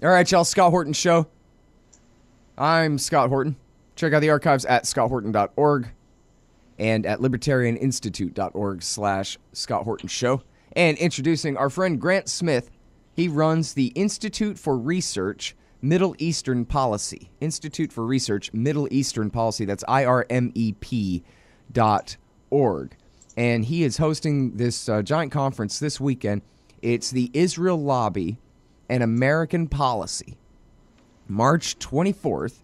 All right, y'all. Scott Horton Show. I'm Scott Horton. Check out the archives at scotthorton.org and at libertarianinstitute.org/Scott Horton Show. And introducing our friend Grant Smith. He runs the Institute for Research Middle Eastern Policy. Institute for Research Middle Eastern Policy. That's IRMEP.org. And he is hosting this giant conference this weekend. It's the Israel Lobby and American Policy, March 24th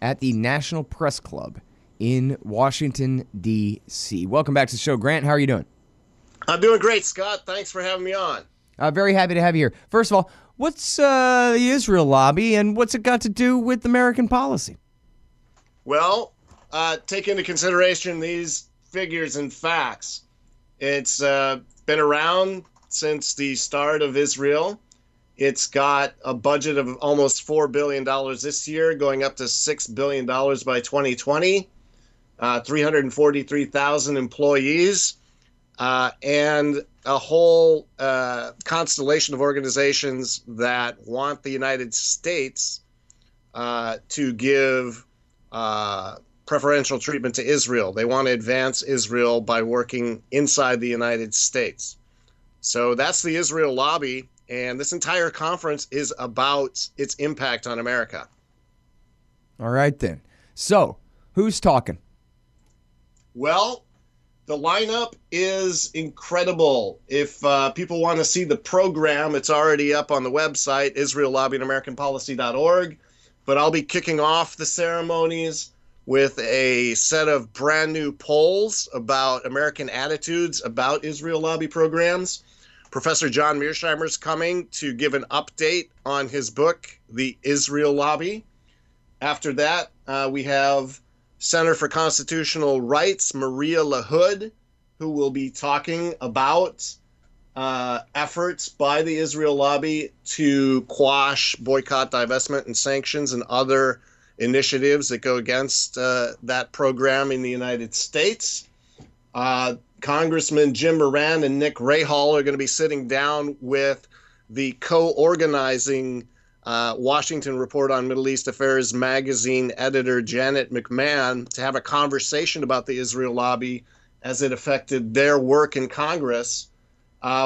at the National Press Club in Washington, D.C. Welcome back to the show, Grant. How are you doing? I'm doing great, Scott. Thanks for having me on. Very happy to have you here. First of all, what's the Israel Lobby and what's it got to do with American policy? Well, take into consideration these figures and facts. It's been around since the start of Israel. It's got a budget of almost $4 billion this year, going up to $6 billion by 2020, 343,000 employees, and a whole constellation of organizations that want the United States to give preferential treatment to Israel. They want to advance Israel by working inside the United States. So that's the Israel Lobby. And this entire conference is about its impact on America. All right, then. So, who's talking? Well, the lineup is incredible. If people want to see the program, it's already up on the website, israellobbyandamericanpolicy.org. But I'll be kicking off the ceremonies with a set of brand new polls about American attitudes about Israel lobby programs. Professor John Mearsheimer is coming to give an update on his book, The Israel Lobby. After that, we have Center for Constitutional Rights, Maria LaHood, who will be talking about efforts by the Israel Lobby to quash boycott, divestment, and sanctions and other initiatives that go against that program in the United States. Congressman Jim Moran and Nick Rahall are going to be sitting down with the co-organizing Washington Report on Middle East Affairs magazine editor Janet McMahon to have a conversation about the Israel lobby as it affected their work in Congress.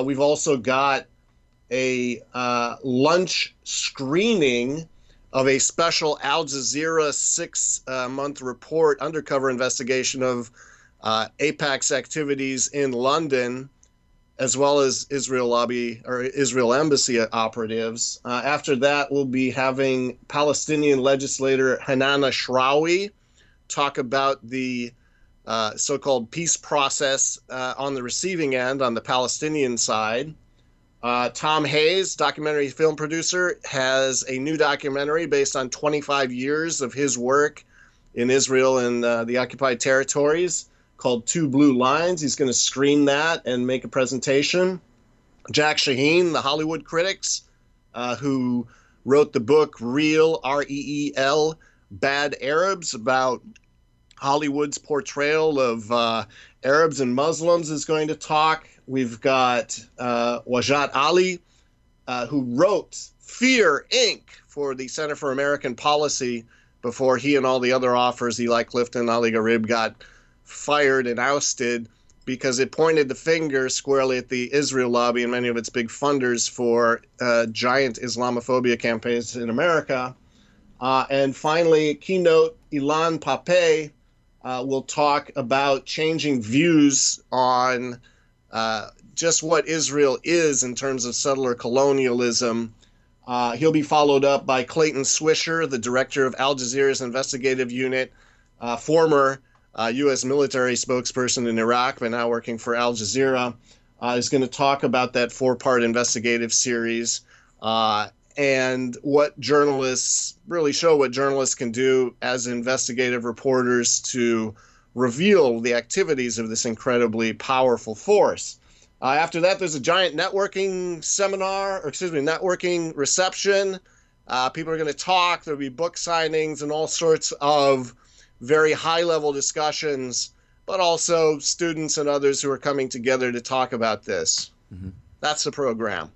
We've also got a lunch screening of a special Al Jazeera 6-month report, undercover investigation of AIPAC's activities in London, as well as Israel lobby or Israel embassy operatives. After that, we'll be having Palestinian legislator Hanan Ashrawi talk about the so-called peace process on the receiving end, on the Palestinian side. Tom Hayes, documentary film producer, has a new documentary based on 25 years of his work in Israel and the occupied territories, called Two Blue Lines. He's going to screen that and make a presentation. Jack Shaheen, the Hollywood critics, who wrote the book Real, R-E-E-L, Bad Arabs, about Hollywood's portrayal of Arabs and Muslims, is going to talk. We've got Wajat Ali, who wrote Fear, Inc. for the Center for American Policy before he and all the other offers, Eli Clifton, Ali Gharib, got fired and ousted because it pointed the finger squarely at the Israel lobby and many of its big funders for giant Islamophobia campaigns in America. And finally, keynote Ilan Pappé will talk about changing views on just what Israel is in terms of settler colonialism. He'll be followed up by Clayton Swisher, the director of Al Jazeera's investigative unit, former U.S. military spokesperson in Iraq, but now working for Al Jazeera, is going to talk about that 4-part investigative series and what journalists really show what journalists can do as investigative reporters to reveal the activities of this incredibly powerful force. After that, there's a giant networking networking reception. People are going to talk. There'll be book signings and all sorts of very high-level discussions, but also students and others who are coming together to talk about this. Mm-hmm. That's the program.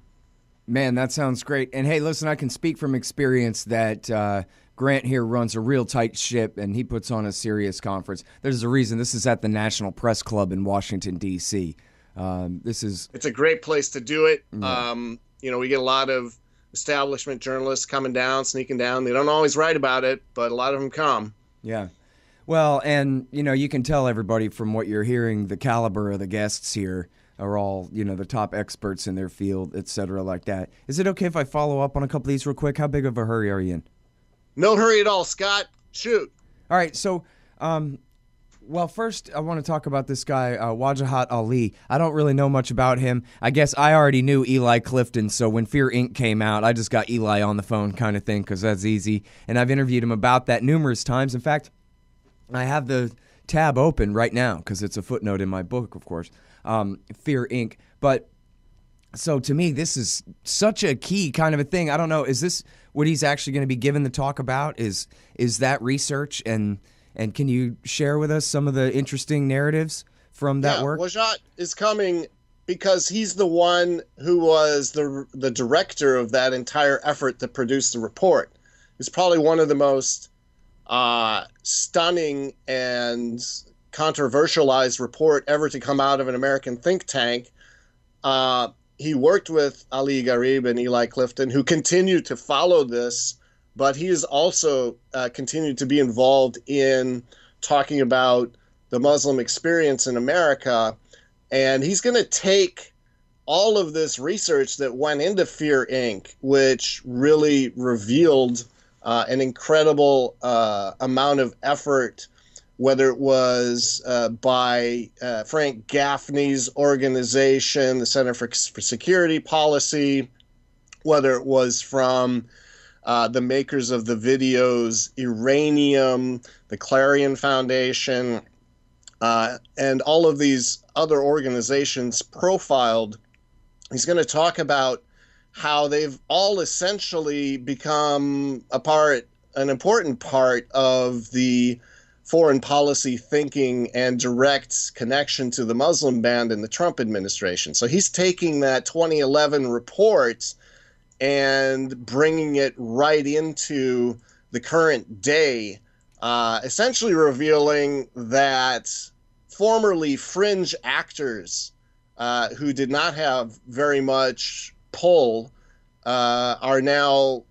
Man, that sounds great. And hey, listen, I can speak from experience that Grant here runs a real tight ship, and he puts on a serious conference. There's a reason this is at the National Press Club in Washington, D.C. It's a great place to do it. Yeah. We get a lot of establishment journalists coming down, sneaking down. They don't always write about it, but a lot of them come. Yeah. Well, and, you can tell everybody from what you're hearing, the caliber of the guests here are all, the top experts in their field, et cetera, like that. Is it okay if I follow up on a couple of these real quick? How big of a hurry are you in? No hurry at all, Scott. Shoot. All right, so, well, first I want to talk about this guy, Wajahat Ali. I don't really know much about him. I guess I already knew Eli Clifton, so when Fear Inc. came out, I just got Eli on the phone kind of thing because that's easy, and I've interviewed him about that numerous times. In fact, I have the tab open right now because it's a footnote in my book, of course, Fear Inc. But so to me, this is such a key kind of a thing. I don't know, is this what he's actually going to be given the talk about? Is that research? And can you share with us some of the interesting narratives from that work? Wajahat is coming because he's the one who was the director of that entire effort to produce the report. It's probably one of the most stunning and controversialized report ever to come out of an American think tank. He worked with Ali Gharib and Eli Clifton, who continue to follow this, but he has also continued to be involved in talking about the Muslim experience in America. And he's going to take all of this research that went into Fear Inc., which really revealed an incredible amount of effort, whether it was by Frank Gaffney's organization, the Center for Security Policy, whether it was from the makers of the videos Iranium, the Clarion Foundation, and all of these other organizations profiled. He's going to talk about how they've all essentially become an important part of the foreign policy thinking and direct connection to the Muslim ban in the Trump administration. So he's taking that 2011 report and bringing it right into the current day, essentially revealing that formerly fringe actors who did not have very much pull are now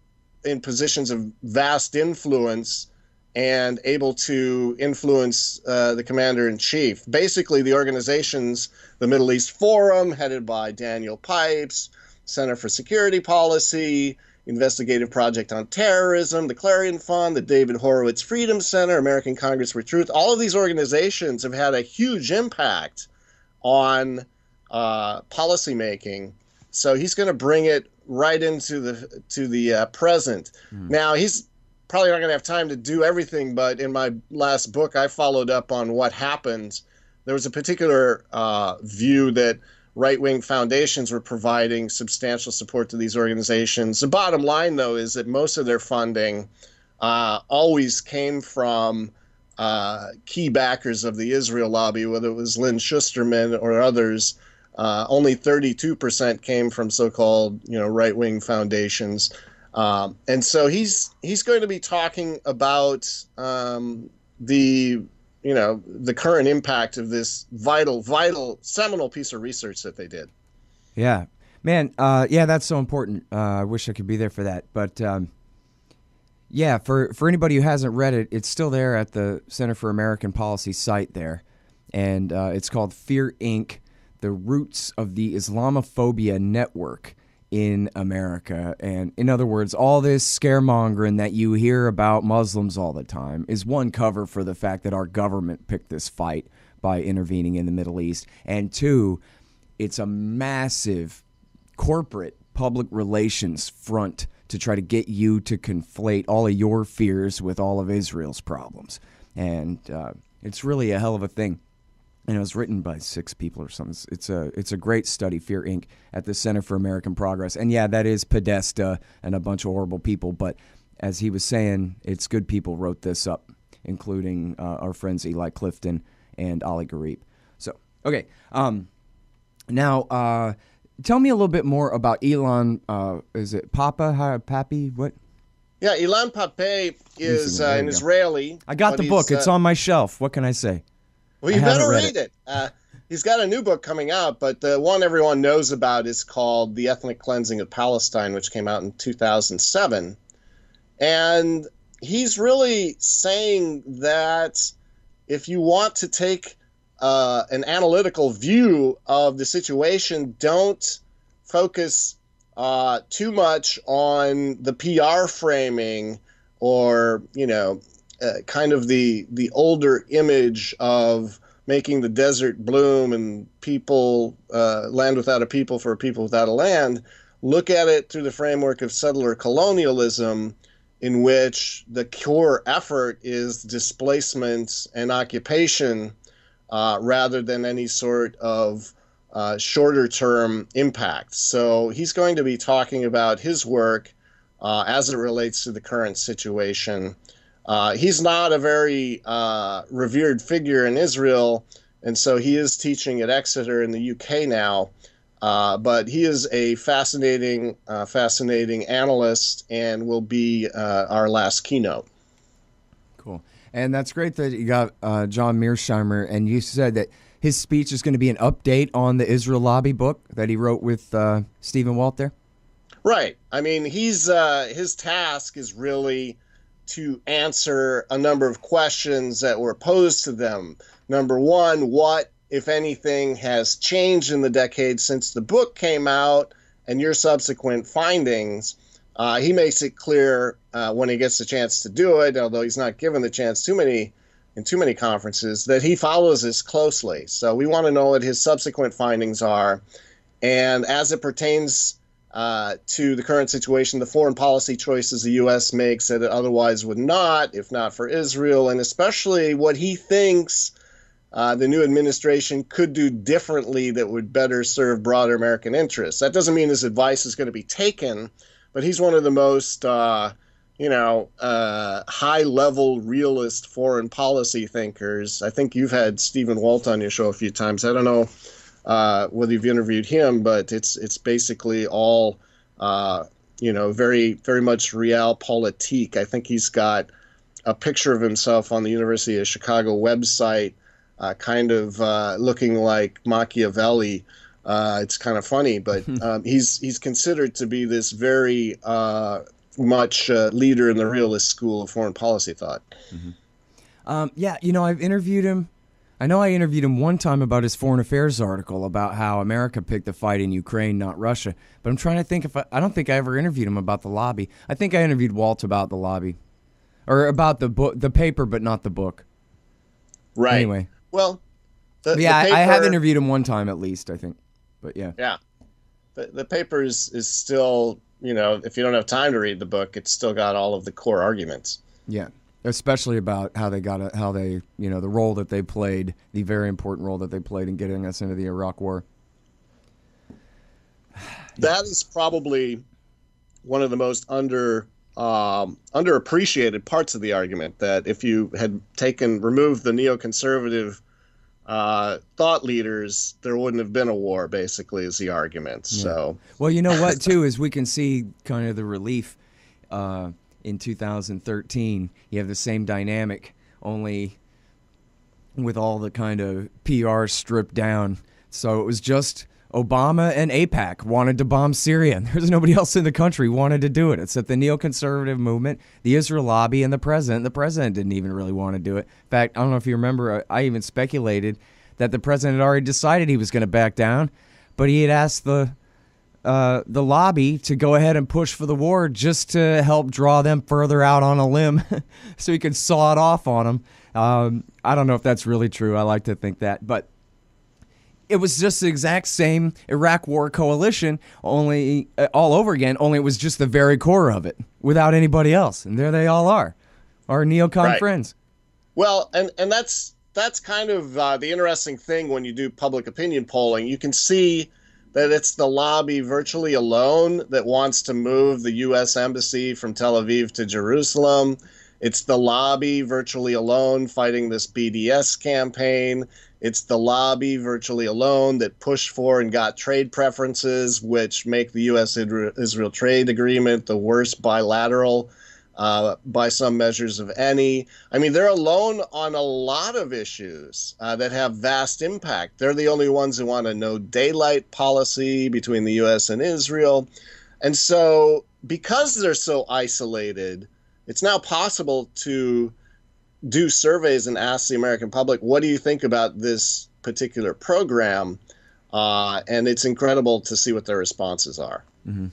in positions of vast influence and able to influence the commander-in-chief. Basically, the organizations, the Middle East Forum, headed by Daniel Pipes, Center for Security Policy, Investigative Project on Terrorism, the Clarion Fund, the David Horowitz Freedom Center, American Congress for Truth, all of these organizations have had a huge impact on policymaking. So he's going to bring it right into the present. Now, he's probably not going to have time to do everything, but in my last book, I followed up on what happened. There was a particular view that right-wing foundations were providing substantial support to these organizations. The bottom line, though, is that most of their funding always came from key backers of the Israel lobby, whether it was Lynn Schusterman or others. Only 32% came from so-called, right-wing foundations. And so he's going to be talking about the current impact of this vital, seminal piece of research that they did. Yeah, man. Yeah, that's so important. I wish I could be there for that. But yeah, for anybody who hasn't read it, it's still there at the Center for American Policy site there. And it's called Fear Inc., The Roots of the Islamophobia Network in America. And in other words, all this scaremongering that you hear about Muslims all the time is one cover for the fact that our government picked this fight by intervening in the Middle East. And two, it's a massive corporate public relations front to try to get you to conflate all of your fears with all of Israel's problems. And it's really a hell of a thing. And it was written by 6 people or something. It's a great study, Fear Inc., at the Center for American Progress. And yeah, that is Podesta and a bunch of horrible people. But as he was saying, it's good people wrote this up, including our friends Eli Clifton and Ali Gharib. So, okay. Now, tell me a little bit more about Elon. Is it Pappy? What? Yeah, Ilan Pappé is an Israeli. I got the book. It's on my shelf. What can I say? Well, you better read it. He's got a new book coming out, but the one everyone knows about is called The Ethnic Cleansing of Palestine, which came out in 2007. And he's really saying that if you want to take an analytical view of the situation, don't focus too much on the PR framing or, kind of the older image of making the desert bloom and people, land without a people for a people without a land. Look at it through the framework of settler colonialism, in which the core effort is displacement and occupation rather than any sort of shorter term impact. So he's going to be talking about his work as it relates to the current situation. He's not a very revered figure in Israel, and so he is teaching at Exeter in the UK now. But he is a fascinating analyst and will be our last keynote. Cool. And that's great that you got John Mearsheimer, and you said that his speech is going to be an update on the Israel Lobby book that he wrote with Stephen Walt there? Right. I mean, his task is really to answer a number of questions that were posed to them. Number one, what, if anything, has changed in the decades since the book came out and your subsequent findings? He makes it clear when he gets the chance to do it, although he's not given the chance in too many conferences, that he follows this closely. So we want to know what his subsequent findings are. And as it pertains to the current situation, the foreign policy choices the U.S. makes that it otherwise would not, if not for Israel, and especially what he thinks the new administration could do differently that would better serve broader American interests. That doesn't mean his advice is going to be taken, but he's one of the most, high-level realist foreign policy thinkers. I think you've had Stephen Walt on your show a few times. I don't know whether you've interviewed him, but it's basically all, very, very much realpolitik. I think he's got a picture of himself on the University of Chicago website, kind of looking like Machiavelli. It's kind of funny, but he's considered to be this very much leader in the realist school of foreign policy thought. Mm-hmm. I've interviewed him. I know I interviewed him one time about his foreign affairs article about how America picked the fight in Ukraine, not Russia. But I'm trying to think I don't think I ever interviewed him about the lobby. I think I interviewed Walt about the lobby, or about the book, the paper, but not the book. Right. Anyway. Well, the paper, I have interviewed him one time at least, I think. But yeah. Yeah. The paper is still, if you don't have time to read the book, it's still got all of the core arguments. Yeah. Especially about how they the role that they played, the very important role that they played in getting us into the Iraq War. That is probably one of the most underappreciated parts of the argument, that if you had removed the neoconservative thought leaders, there wouldn't have been a war, basically, is the argument. Yeah. So, well, you know what, too, is we can see kind of the relief in 2013. You have the same dynamic, only with all the kind of PR stripped down. So it was just Obama and AIPAC wanted to bomb Syria. There's nobody else in the country wanted to do it except the neoconservative movement, the Israel lobby, and the president. The president didn't even really want to do it. In fact, I don't know if you remember, I even speculated that the president had already decided he was going to back down, but he had asked the lobby to go ahead and push for the war just to help draw them further out on a limb so he could saw it off on them. I don't know if that's really true. I like to think that, but it was just the exact same Iraq war coalition, only all over again, only it was just the very core of it without anybody else. And there they all are, our neocon friends. Well, and that's kind of the interesting thing when you do public opinion polling. You can see that it's the lobby virtually alone that wants to move the U.S. embassy from Tel Aviv to Jerusalem. It's the lobby virtually alone fighting this BDS campaign. It's the lobby virtually alone that pushed for and got trade preferences, which make the U.S.-Israel trade agreement the worst bilateral by some measures of any. I mean, they're alone on a lot of issues that have vast impact. They're the only ones who want a no daylight policy between the U.S. and Israel. And so because they're so isolated, it's now possible to do surveys and ask the American public, what do you think about this particular program? And it's incredible to see what their responses are. Mm-hmm.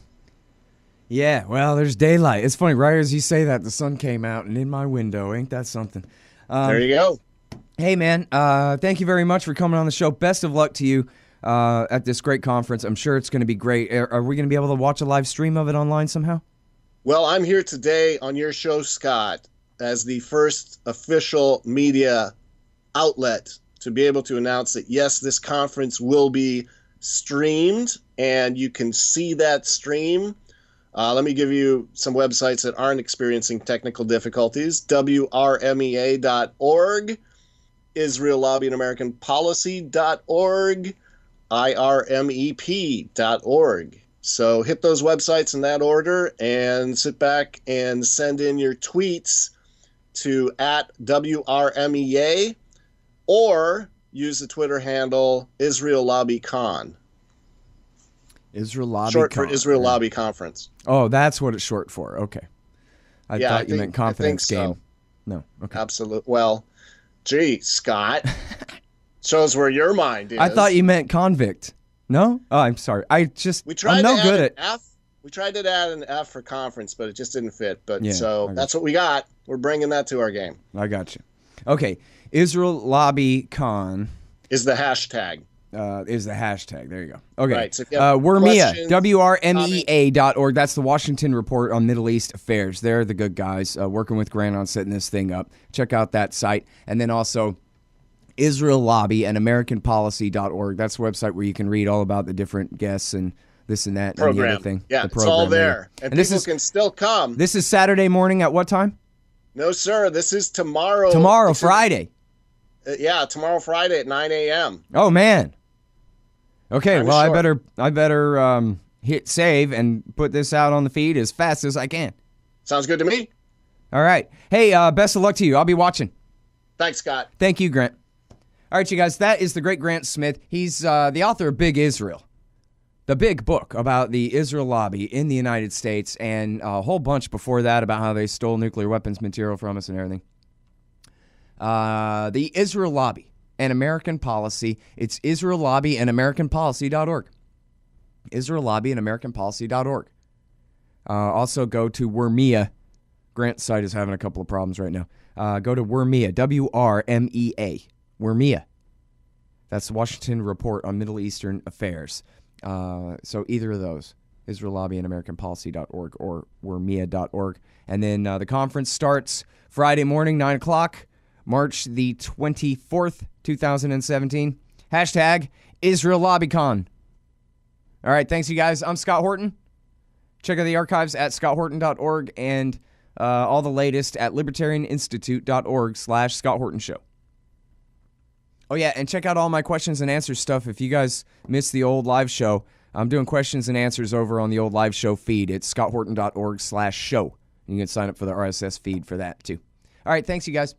Yeah, well, there's daylight. It's funny, right as you say that, the sun came out and in my window. Ain't that something? There you go. Hey, man, thank you very much for coming on the show. Best of luck to you at this great conference. I'm sure it's going to be great. Are we going to be able to watch a live stream of it online somehow? Well, I'm here today on your show, Scott, as the first official media outlet to be able to announce that, yes, this conference will be streamed, and you can see that stream. Let me give you some websites that aren't experiencing technical difficulties. WRMEA.org, Israel Lobby and American Policy.org, IRMEP.org. So hit those websites in that order and sit back and send in your tweets to @WRMEA or use the Twitter handle Israel Lobby Con. Israel Lobby Short Con. for Israel Lobby Conference. Oh, that's what it's short for. Okay. I thought you meant confidence game. So. No. Okay. Absolutely. Well, gee, Scott. Shows where your mind is. I thought you meant convict. No? Oh, I'm sorry. I'm no good at F. We tried to add an F for conference, but it just didn't fit. But yeah, so that's what we got. We're bringing that to our game. I got you. Okay. Israel Lobby Con is the hashtag. Is the hashtag. There you go. Okay. Right, so WRMEA, WRMEA.org. That's the Washington Report on Middle East Affairs. They're the good guys working with Grant on setting this thing up. Check out that site. And then also Israel Lobby and AmericanPolicy.org. That's the website where you can read all about the different guests and this and that program. And the other thing. Yeah, the it's all there. And people this can still come. This is Saturday morning at what time? No, sir. This is tomorrow. Tomorrow, Friday. Tomorrow, Friday at 9 a.m. Oh, man. Okay, well, I better hit save and put this out on the feed as fast as I can. Sounds good to me. All right. Hey, best of luck to you. I'll be watching. Thanks, Scott. Thank you, Grant. All right, you guys, that is the great Grant Smith. He's the author of Big Israel, the big book about the Israel lobby in the United States, and a whole bunch before that about how they stole nuclear weapons material from us and everything. The Israel lobby and American policy. It's Israel Lobby and AmericanPolicy.org. Israel Lobby and AmericanPolicy.org. Also go to WRMEA. Grant's site is having a couple of problems right now. Go to WRMEA, WRMEA. WRMEA. That's the Washington Report on Middle Eastern Affairs. So either of those, Israel Lobby and AmericanPolicy.org or WRMEA.org. And then the conference starts Friday morning, 9 o'clock. March the 24th, 2017. Hashtag Israel LobbyCon. All right, thanks, you guys. I'm Scott Horton. Check out the archives at scotthorton.org and all the latest at libertarianinstitute.org/Scott Horton Show. Oh, yeah, and check out all my questions and answers stuff. If you guys missed the old live show, I'm doing questions and answers over on the old live show feed. It's scotthorton.org/show. You can sign up for the RSS feed for that, too. All right, thanks, you guys.